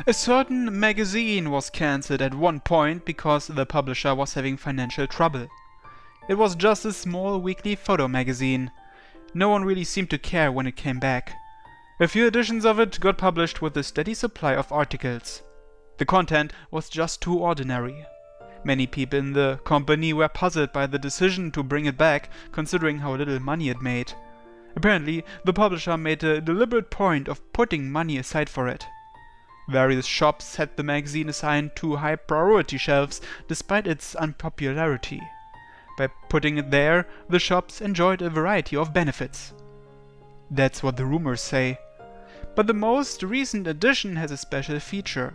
A certain magazine was cancelled at one point because the publisher was having financial trouble. It was just a small weekly photo magazine. No one really seemed to care when it came back. A few editions of it got published with a steady supply of articles. The content was just too ordinary. Many people in the company were puzzled by the decision to bring it back, considering how little money it made. Apparently, the publisher made a deliberate point of putting money aside for it. Various shops had the magazine assigned to high priority shelves despite its unpopularity. By putting it there, the shops enjoyed a variety of benefits. That's what the rumors say. But the most recent edition has a special feature: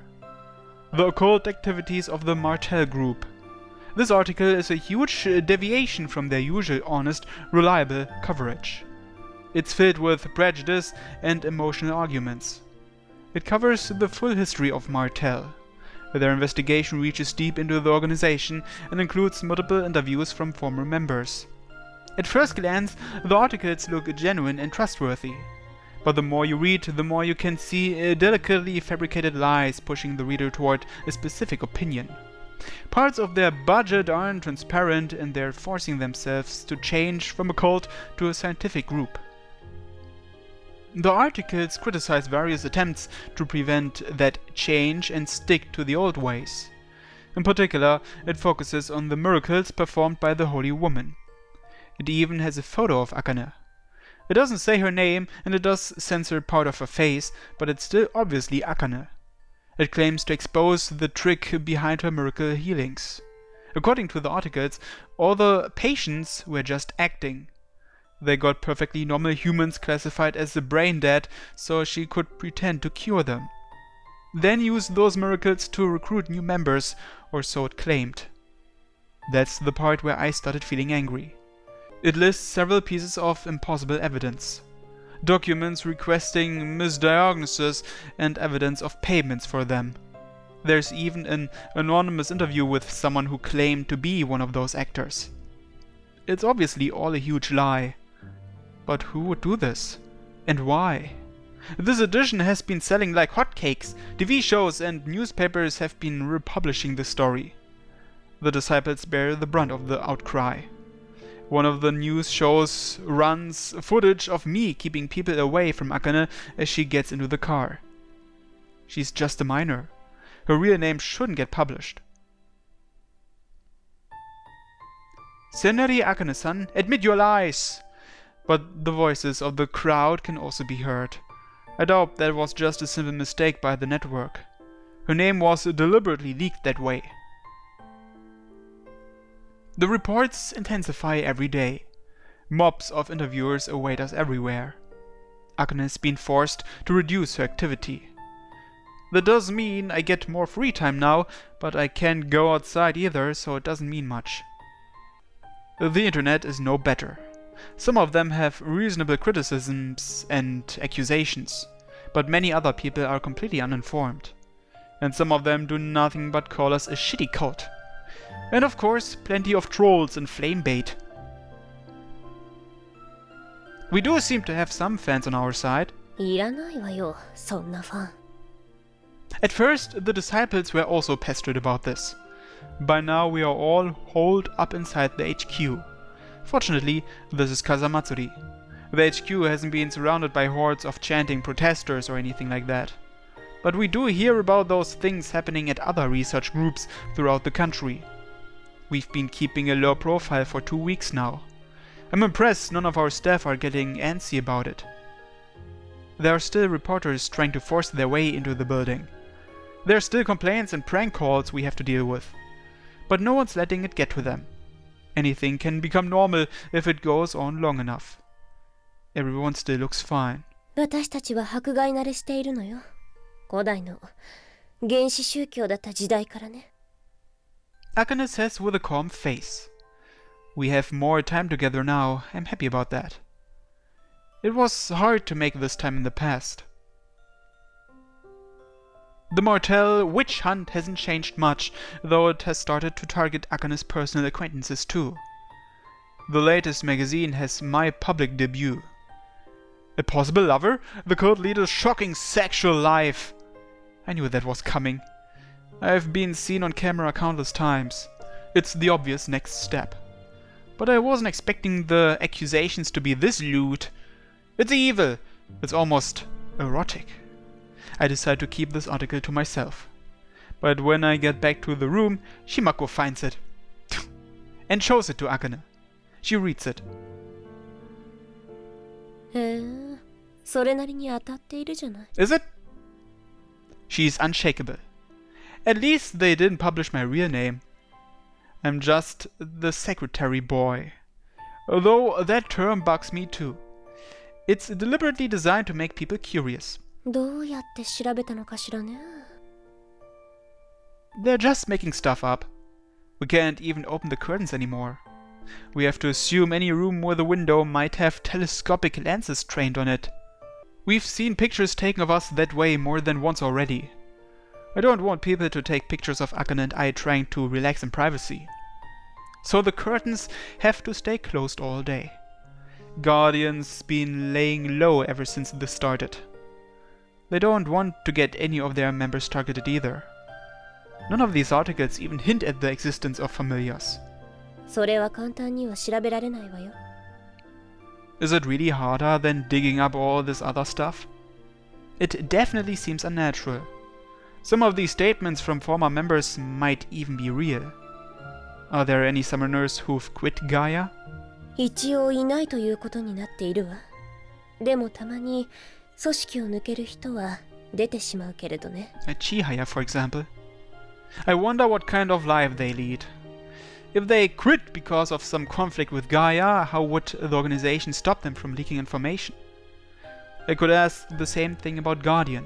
the occult activities of the Martel group. This article is a huge deviation from their usual honest, reliable coverage. It's filled with prejudice and emotional arguments. It covers the full history of Martel. Their investigation reaches deep into the organization and includes multiple interviews from former members. At first glance, the articles look genuine and trustworthy. But the more you read, the more you can see delicately fabricated lies pushing the reader toward a specific opinion. Parts of their budget aren't transparent, and they're forcing themselves to change from a cult to a scientific group. The articles criticize various attempts to prevent that change and stick to the old ways. In particular, it focuses on the miracles performed by the Holy Woman. It even has a photo of Akane. It doesn't say her name, and it does censor part of her face, but it's still obviously Akane. It claims to expose the trick behind her miracle healings. According to the articles, all the patients were just acting. They got perfectly normal humans classified as brain dead, so she could pretend to cure them. Then use those miracles to recruit new members, or so it claimed. That's the part where I started feeling angry. It lists several pieces of impossible evidence. Documents requesting misdiagnosis and evidence of payments for them. There's even an anonymous interview with someone who claimed to be one of those actors. It's obviously all a huge lie. But who would do this? And why? This edition has been selling like hotcakes. TV shows and newspapers have been republishing the story. The disciples bear the brunt of the outcry. One of the news shows runs footage of me keeping people away from Akane as she gets into the car. She's just a minor. Her real name shouldn't get published. Senori Akane-san, admit your lies! But the voices of the crowd can also be heard. I doubt that was just a simple mistake by the network. Her name was deliberately leaked that way. The reports intensify every day. Mobs of interviewers await us everywhere. Akane has been forced to reduce her activity. That does mean I get more free time now, but I can't go outside either, so it doesn't mean much. The internet is no better. Some of them have reasonable criticisms and accusations, but many other people are completely uninformed. And some of them do nothing but call us a shitty cult. And of course, plenty of trolls and flame bait. We do seem to have some fans on our side. At first, the disciples were also pestered about this. By now we are all holed up inside the HQ. Fortunately, this is Kazamatsuri. The HQ hasn't been surrounded by hordes of chanting protesters or anything like that. But we do hear about those things happening at other research groups throughout the country. We've been keeping a low profile for 2 weeks now. I'm impressed none of our staff are getting antsy about it. There are still reporters trying to force their way into the building. There are still complaints and prank calls we have to deal with. But no one's letting it get to them. Anything can become normal if it goes on long enough. Everyone still looks fine. Akane says with a calm face. We have more time together now. I'm happy about that. It was hard to make this time in the past. The Martel witch hunt hasn't changed much, though it has started to target Akane's personal acquaintances too. The latest magazine has my public debut. A possible lover? The cult leader's shocking sexual life. I knew that was coming. I've been seen on camera countless times. It's the obvious next step. But I wasn't expecting the accusations to be this lewd. It's evil. It's almost erotic. I decide to keep this article to myself. But when I get back to the room, Shimako finds it. And shows it to Akane. She reads it. それなりに当たっているじゃない。 Is it? She's unshakable. At least they didn't publish my real name. I'm just the secretary boy. Although that term bugs me too. It's deliberately designed to make people curious. どうやって調べたのかしらね。 They're just making stuff up. We can't even open the curtains anymore. We have to assume any room with a window might have telescopic lenses trained on it. We've seen pictures taken of us that way more than once already. I don't want people to take pictures of Akane and I trying to relax in privacy. So the curtains have to stay closed all day. Guardian's been laying low ever since this started. They don't want to get any of their members targeted either. None of these articles even hint at the existence of familiars. それは簡単には調べられないわよ。 Is it really harder than digging up all this other stuff? It definitely seems unnatural. Some of these statements from former members might even be real. Are there any summoners who've quit Gaia? 一応いないということになっているわ。でもたまに組織を抜ける人は出てしまうけれどね。Chihaya, for example. I wonder what kind of life they lead. If they quit because of some conflict with Gaia, how would the organization stop them from leaking information? I could ask the same thing about Guardian.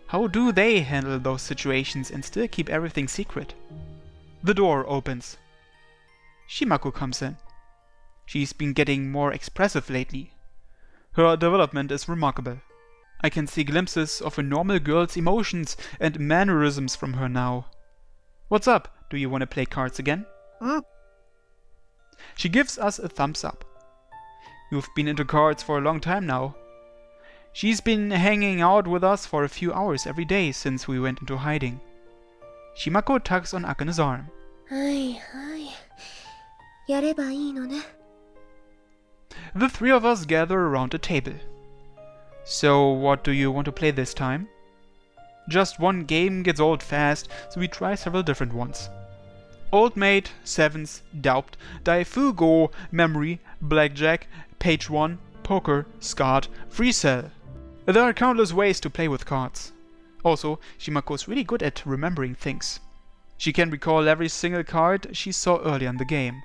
How do they handle those situations and still keep everything secret? The door opens. Shimako comes in. She's been getting more expressive lately. Her development is remarkable. I can see glimpses of a normal girl's emotions and mannerisms from her now. What's up? Do you want to play cards again? She gives us a thumbs up. You've been into cards for a long time now. She's been hanging out with us for a few hours every day since we went into hiding. Shimako tugs on Akane's arm. はいはい。やればいいのね。 The three of us gather around a table. So, what do you want to play this time? Just one game gets old fast, so we try several different ones. Old Maid, Sevens, Doubt, Daifugo, Memory, Blackjack, Page 1, Poker, Skat, Free Cell. There are countless ways to play with cards. Also, Shimako's really good at remembering things. She can recall every single card she saw earlier in the game,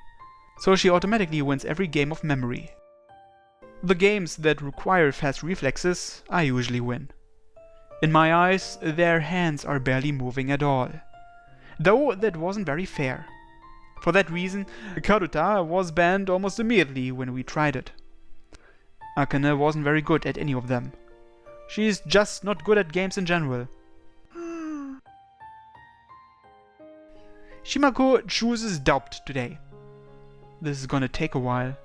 so she automatically wins every game of memory. The games that require fast reflexes, I usually win. In my eyes, their hands are barely moving at all. Though that wasn't very fair. For that reason, Karuta was banned almost immediately when we tried it. Akane wasn't very good at any of them. She's just not good at games in general. Shimako chooses Doubt today. This is gonna take a while.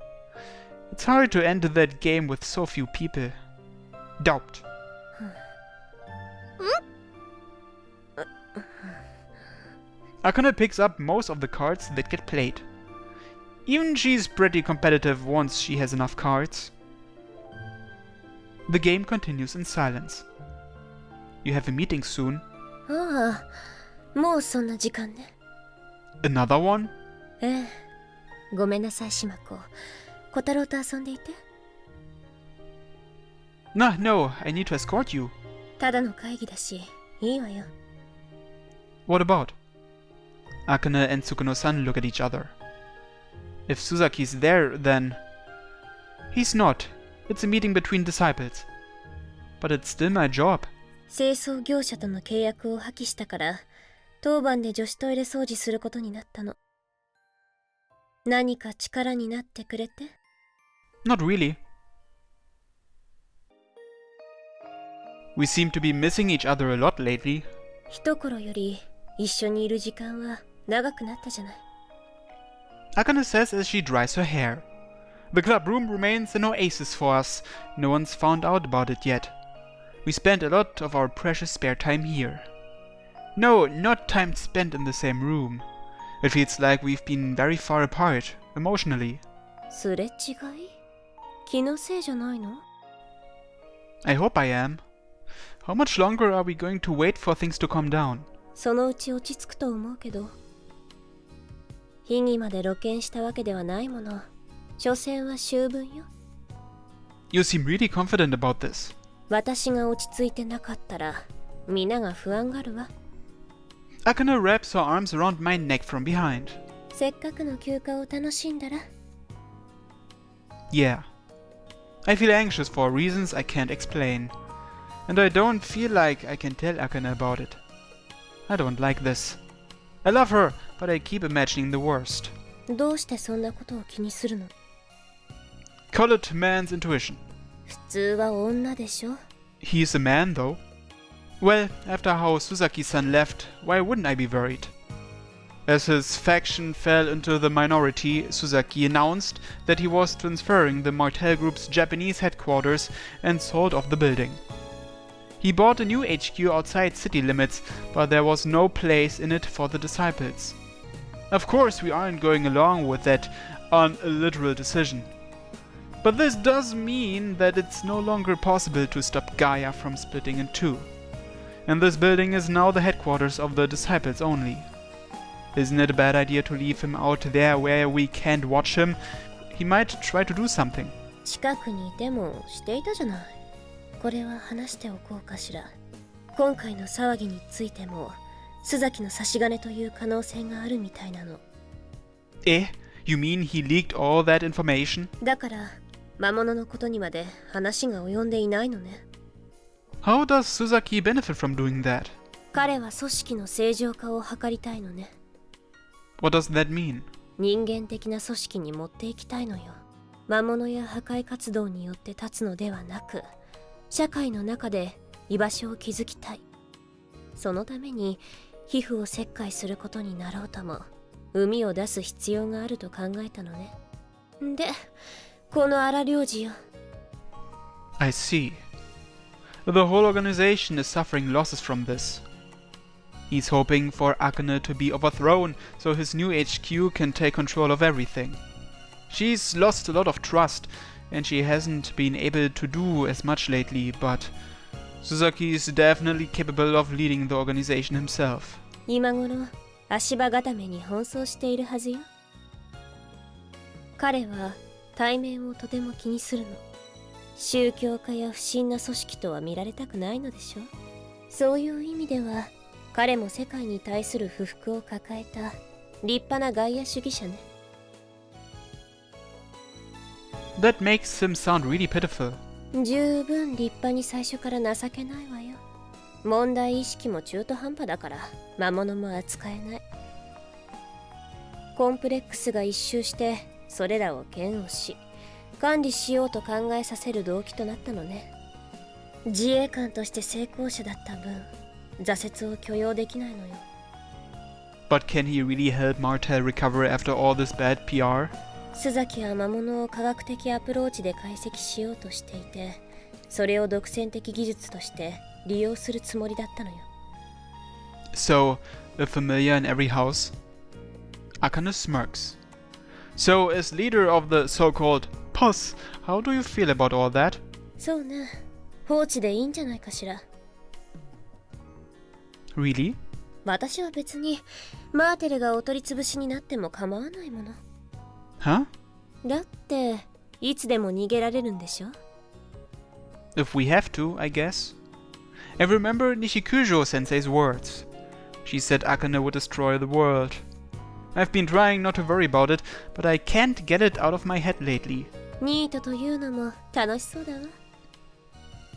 It's hard to end that game with so few people. Doubt. Akane picks up most of the cards that get played. Even she's pretty competitive once she has enough cards. The game continues in silence. You have a meeting soon. ああ、もうそんな時間ね。 Another one? ええ。ごめんなさい、しまこ。小太郎と遊んでいて。No, I need to escort you. ただの会議だし、いいわよ。 What about? Akane and Tsukuno-san look at each other. If Suzaki's there, then... He's not. It's a meeting between disciples. But it's still my job. 清掃業者との契約を破棄したから、当番で女子トイレ掃除することになったの。何か力になってくれて？ Not really. We seem to be missing each other a lot lately. 一頃より一緒にいる時間は長くなったじゃない。 Akane says as she dries her hair. The club room remains an oasis for us. No one's found out about it yet. We spend a lot of our precious spare time here. No, not time spent in the same room. It feels like we've been very far apart, emotionally. すれ違い？気のせいじゃないの？ I hope I am. How much longer are we going to wait for things to calm down? そのうち落ち着くと思うけど。秘儀まで露見したわけではないもの。所詮は秋分よ。You seem really confident about this. 私が落ち着いてなかったら、皆が不安がるわ。Akane wraps her arms around my neck from behind. せっかくの休暇を楽しんだら。Yeah. I feel anxious for reasons I can't explain. And I don't feel like I can tell Akane about it. I don't like this. I love her, but I keep imagining the worst. どうしてそんなことを気にするの？ Call it man's intuition. 普通は女でしょ？ He's a man, though. Well, after how Suzaki-san left, why wouldn't I be worried? As his faction fell into the minority, Suzaki announced that he was transferring the Martel Group's Japanese headquarters and sold off the building. He bought a new HQ outside city limits, but there was no place in it for the disciples. Of course, we aren't going along with that unnatural decision. But this does mean that it's no longer possible to stop Gaia from splitting in two. And this building is now the headquarters of the disciples only. Isn't it a bad idea to leave him out there where we can't watch him? He might try to do something. 近くにいてもしていたじゃない。これは話しておこうかしら。今回の騒ぎについても、須崎の差し金という可能性があるみたいなの。Eh? You mean he leaked all that information? だから、魔物のことにまで話が及んでいないのね。How does Suzaki benefit from doing that? 彼は組織の正常化を図りたいのね。What does that mean? 人間的な組織に持っていきたいのよ。魔物や破壊活動によって立つのではなく、社会の中で居場所を築きたい。そのために皮膚を切開することになろうとも、膿を出す必要があると考えたのね。で、この荒領事よ。I see. The whole organization is suffering losses from this. He's hoping for Akane to be overthrown so his new HQ can take control of everything. She's lost a lot of trust and she hasn't been able to do as much lately, but Suzaki is definitely capable of leading the organization himself. 今頃、足場固めに奔走しているはずよ。彼は対面をとても気にするの。宗教家や不審な組織とは見られたくないのでしょ。そういう意味では、彼も世界に対する不服を抱えた立派な外野主義者ね。That makes him sound really pitiful. 十分立派に最初から情けないわよ。問題意識も中途半端だから魔物も扱えない。コンプレックスが一周してそれらを嫌悪し管理しようと考えさせる動機となったのね。自衛官として成功者だった分挫折を許容できないのよ。 But can he really help Martel recover after all this bad PR? 須崎は魔物を科学的アプローチで解析しようとしていて、それを独占的技術として利用するつもりだったのよ。 So, a familiar in every house? Akane smirks. So, as leader of the so-called PUS, how do you feel about all that? そうね。放置でいいんじゃないかしら。Really? 私は別にマーテルがお取り潰しになっても構わないもの。Huh? だっていつでも逃げられるんでしょ。 If we have to, I guess. I remember Nishikujo-sensei's words. She said Akane would destroy the world. I've been trying not to worry about it, but I can't get it out of my head lately. ニートというのも楽しそうだわ。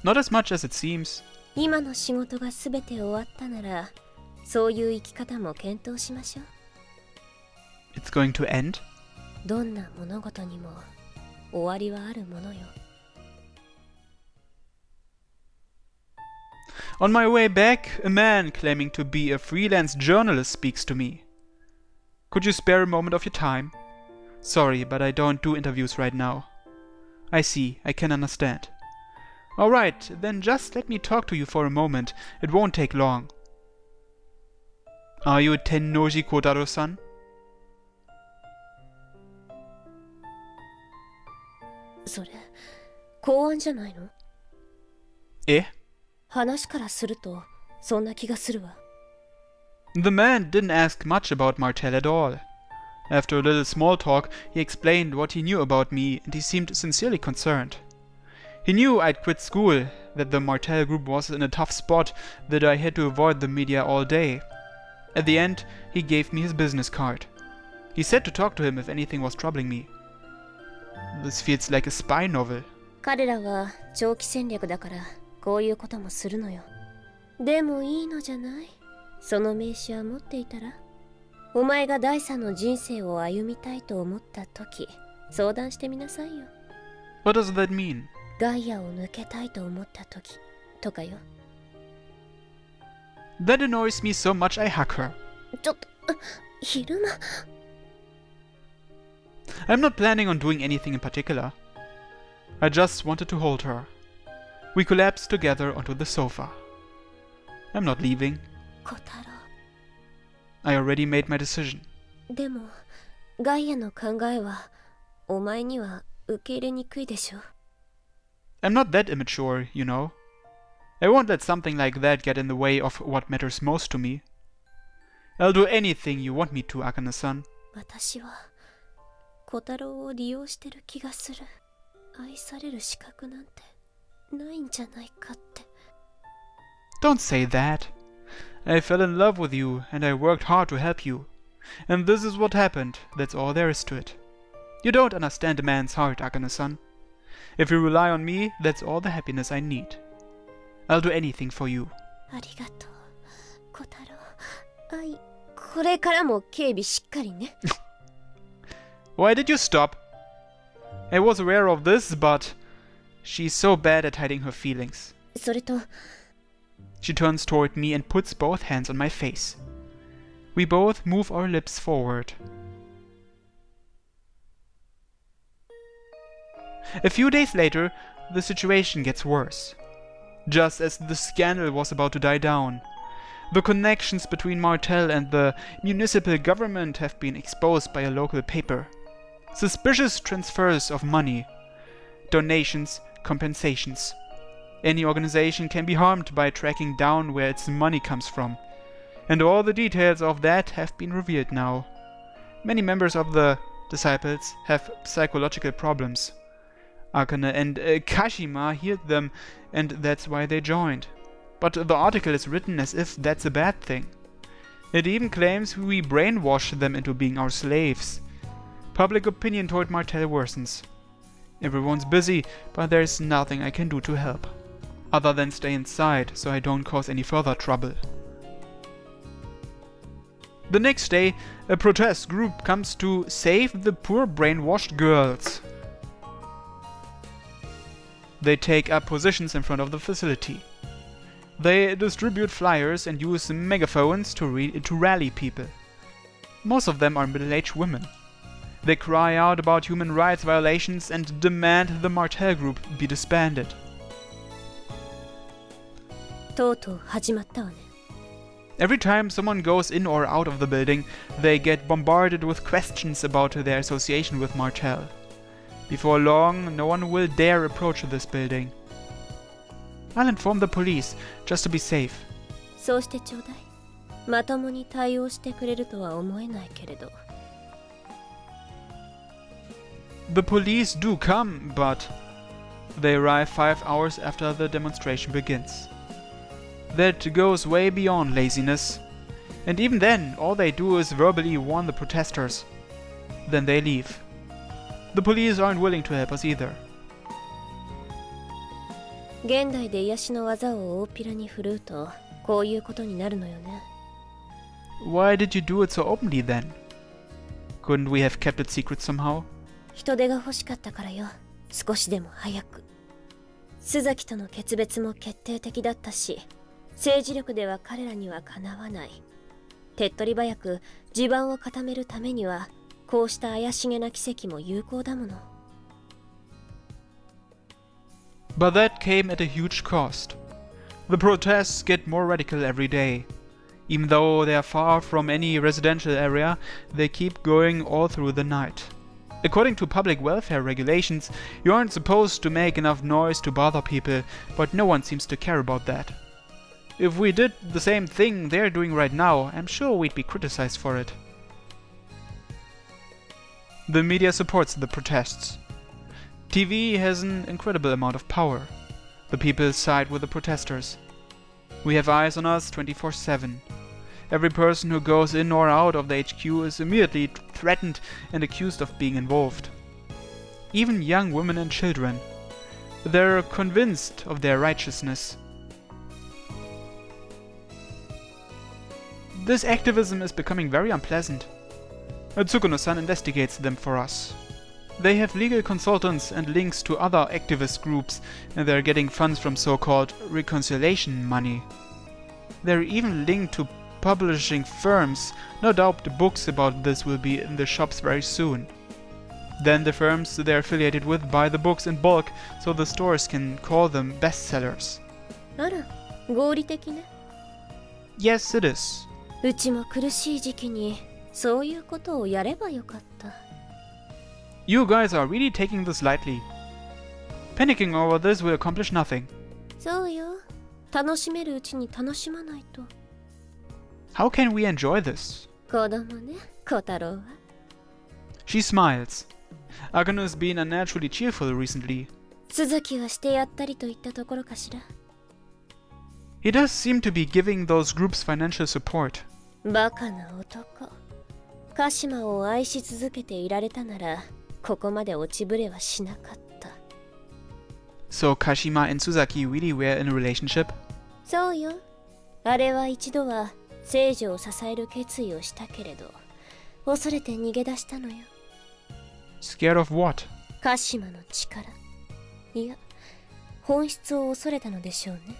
Not as much as it seems. 今の仕事が全て終わったなら、そういう生き方も検討しましょう。 It's going to end? どんな物事にも終わりはあるものよ。 On my way back, a man claiming to be a freelance journalist speaks to me. Could you spare a moment of your time? Sorry, but I don't do interviews right now. I see, I can understand. Alright, then just let me talk to you for a moment. It won't take long. Are you Tennoji Kotaro-san? それ公安じゃないの？え？話からするとそんな気がするわ。 The man didn't ask much about Martel at all. After a little small talk, he explained what he knew about me, and he seemed sincerely concerned. He knew I'd quit school, that the Martel group was in a tough spot, that I had to avoid the media all day. At the end, he gave me his business card. He said to talk to him if anything was troubling me. This feels like a spy novel. 彼らは長期戦略だからこういうこともするのよ。でもいいのじゃない？その名刺は持っていたら、お前が第三の人生を歩みたいと思った時、相談してみなさいよ。 What does that mean? ガイアを抜けたいと思った時とかよ。 That annoys me so much I hug her. ちょっと昼間。 I'm not planning on doing anything in particular. I just wanted to hold her. We collapsed together onto the sofa. I'm not leaving. 小太郎。 I already made my decision. でもガイアの考えはお前には受け入れにくいでしょ。 I'm not that immature, you know. I won't let something like that get in the way of what matters most to me. I'll do anything you want me to, Akane-san. 私は小太郎を利用してる気がする。愛される資格なんてないんじゃないかって。 Don't say that. I fell in love with you and I worked hard to help you. And this is what happened, that's all there is to it. You don't understand a man's heart, Akane-san. If you rely on me, that's all the happiness I need. I'll do anything for you. ありがとう小太郎。これからも警備しっかりね。 Why did you stop? I was aware of this, but she's so bad at hiding her feelings. それと She turns toward me and puts both hands on my face. We both move our lips forward. A few days later, the situation gets worse. Just as the scandal was about to die down, the connections between Martel and the municipal government have been exposed by a local paper. Suspicious transfers of money, donations, compensations. Any organization can be harmed by tracking down where its money comes from. And all the details of that have been revealed now. Many members of the disciples have psychological problems. Akane and Kashima healed them, and that's why they joined. But the article is written as if that's a bad thing. It even claims we brainwashed them into being our slaves. Public opinion toward Martel worsens. Everyone's busy, but there's nothing I can do to help. Other than stay inside, so I don't cause any further trouble. The next day, a protest group comes to save the poor brainwashed girls. They take up positions in front of the facility. They distribute flyers and use megaphones to rally people. Most of them are middle-aged women. They cry out about human rights violations and demand the Martel group be disbanded. とうとう始まったわね。 Every time someone goes in or out of the building, they get bombarded with questions about their association with Martel. Before long, no one will dare approach this building. I'll inform the police, just to be safe. そうしてちょうだい。まともに対応してくれるとは思えないけれど。 The police do come, but they arrive 5 hours after the demonstration begins. That goes way beyond laziness. And even then, all they do is verbally warn the protesters. Then they leave. The police aren't willing to help us either. 現代で癒しの技を大っぴらに振るうとこういうことになるのよね。 Why did you do it so openly then? Couldn't we have kept it secret somehow? 人手が欲しかったからよ。少しでも早く。須崎との決別も決定的だったし、政治力では彼らにはかなわない。手っ取り早く地盤を固めるためにはこうした怪しげな奇跡も有効だもの。 But that came at a huge cost. The protests get more radical every day. Even though they are far from any residential area, they keep going all through the night. According to public welfare regulations, you aren't supposed to make enough noise to bother people, but no one seems to care about that. If we did the same thing they're doing right now, I'm sure we'd be criticized for it. The media supports the protests. TV has an incredible amount of power. The people side with the protesters. We have eyes on us 24/7. Every person who goes in or out of the HQ is immediately threatened and accused of being involved. Even young women and children. They're convinced of their righteousness. This activism is becoming very unpleasant. Tsukuno-san investigates them for us. They have legal consultants and links to other activist groups, and they're getting funds from so-called reconciliation money. They're even linked to publishing firms. No doubt the books about this will be in the shops very soon. Then the firms they're affiliated with buy the books in bulk, so the stores can call them bestsellers. あら、合理的ね。Yes, it is. うちも苦しい時期にそういうことをやればよかった。You guys are really taking this lightly. Panicking over this will accomplish nothing. そうよ。楽しめるうちに楽しまないと。How can we enjoy this? 子供ね、小太郎は。She smiles. Akane has been unnaturally cheerful recently. Suzakiはしてやったりといったところかしら。He does seem to be giving those groups financial support. バカな男。鹿島を愛し続けていられたなら、ここまで落ちぶれはしなかった。So Kashima and Suzaki really were in a relationship? そうよ。あれは一度は聖女を支える決意をしたけれど、恐れて逃げ出したのよ。Scared of what? 鹿島の力。いや、本質を恐れたのでしょうね。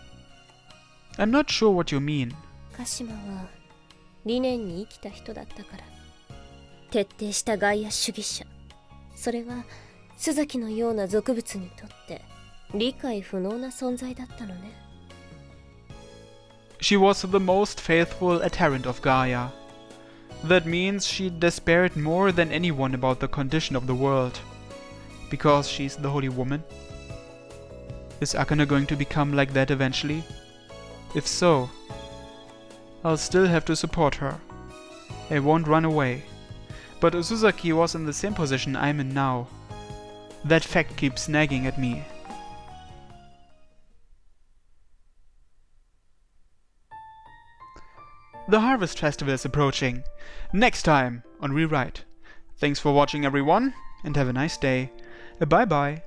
I'm not sure what you mean. 鹿島は理念に生きた人だったから。徹底した外野主義者。それは須崎のような俗物にとって理解不能な存在だったのね。She was the most faithful adherent of Gaia. That means she despaired more than anyone about the condition of the world. Because she's the holy woman? Is Akane going to become like that eventually? If so, I'll still have to support her. I won't run away. But Suzaki was in the same position I'm in now. That fact keeps nagging at me. The Harvest Festival is approaching. Next time on Rewrite. Thanks for watching everyone, and have a nice day. Bye bye.